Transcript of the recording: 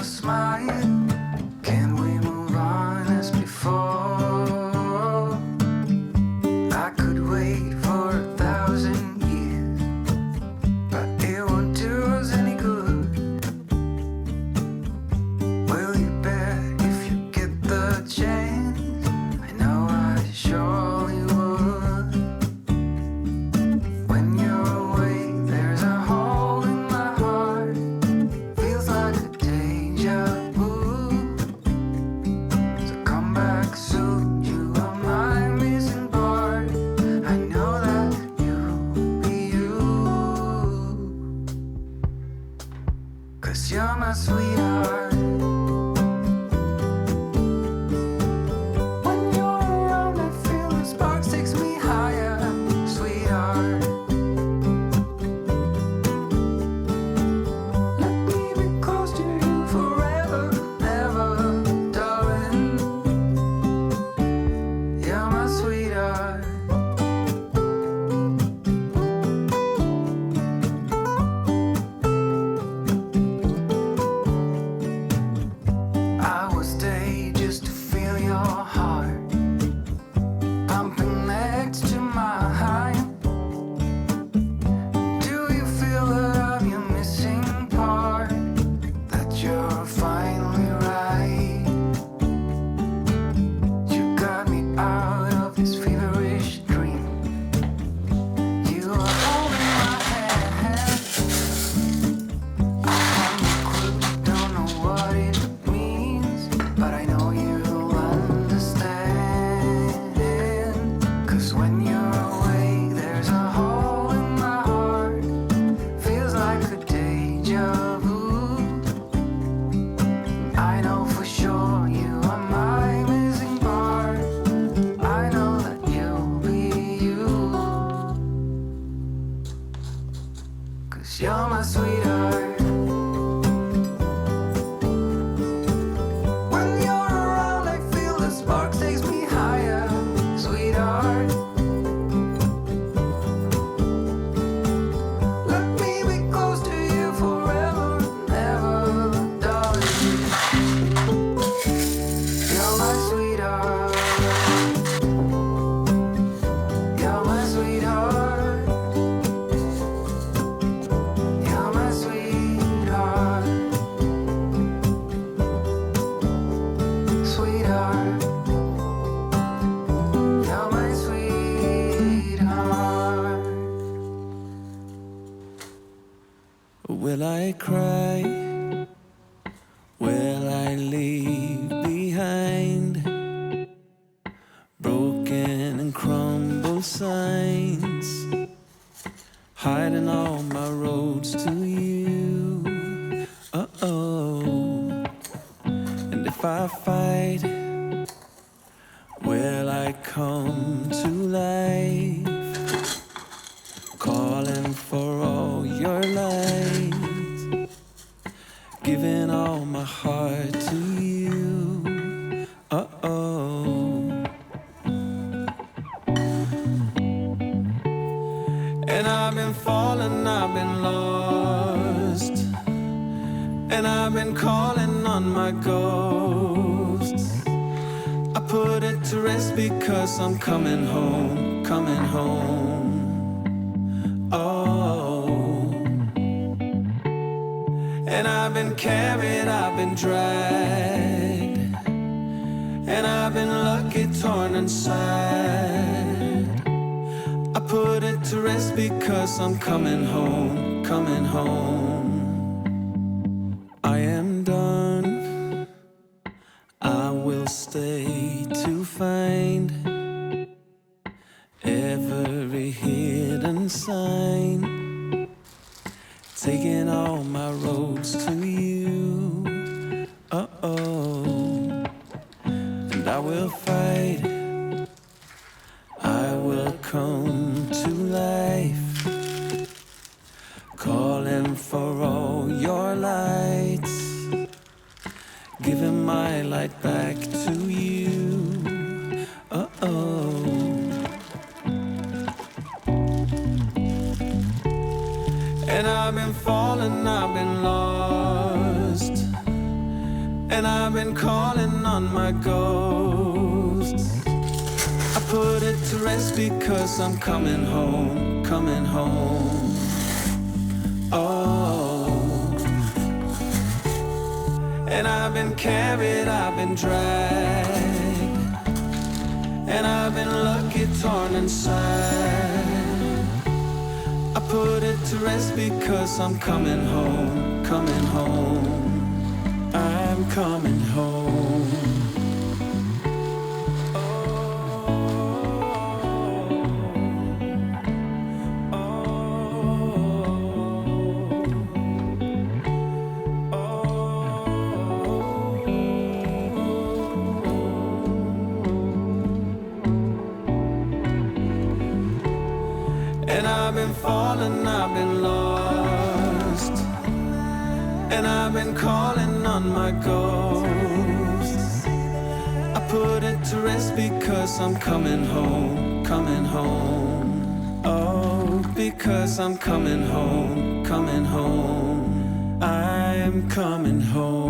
smile. Can we move on as before? I could wait for 1,000 years, but it won't do us any good. Will you bet if you get the chance? I know I surely would. When you're away, there's a hole in my heart. Feels like a deja vu. So come back soon, you are my missing part. I know that you'll be you, 'cause you're my sweetheart. When you're around, I feel the sparks takes me higher, sweetheart. Let me be close to you forever, ever, darling. You're my sweetheart. I will stay just to feel your heart pumping next to mine. Do you feel that I'm your missing part? That you're finally right. You got me out of this feverish dream. You are holding my hand. I have no clue, don't know what it means, but I know you'll understand. 'Cause when you're away, there's a hole in my heart. Feels like a deja vu. I know for sure you are my missing part. I know that you'll be you, 'cause you're my sweetheart. When you're around, I feel the sparks takes me higher, sweetheart. Let me be close to you forever, ever, darling. You're my sweetheart. You're my sweetheart. You're my sweetheart. Sweetheart. You're my sweetheart. Will I cry? Will I leave behind broken and crumbled signs, hiding all my roads to you? Uh-oh. And if I fight, will I come to life, calling for all your light, giving all my heart to you? Uh-oh. And I've been falling, I've been lost, and I've been calling on my ghost. I put it to rest because I'm coming home, coming home. Oh. And I've been carried, I've been dragged, and I've been lucky, torn inside. I put it to rest because I'm coming home, coming home. I am done. I will stay to find every hidden sign, taking all my roads to you. Uh-oh. And I will fight, I will come to life, calling for all your lights, giving my light back to you. Uh-oh. And I've been falling, I've been lost, and I've been calling on my ghosts. I put it to rest because I'm coming home, coming home. Oh, and I've been carried, I've been dragged, and I've been lucky, torn inside. I put it to rest because I'm coming home, coming home. I'm coming home. And I've been falling, I've been lost, and I've been calling on my ghosts. I put it to rest because I'm coming home, coming home. Oh, because I'm coming home, coming home. I'm coming home.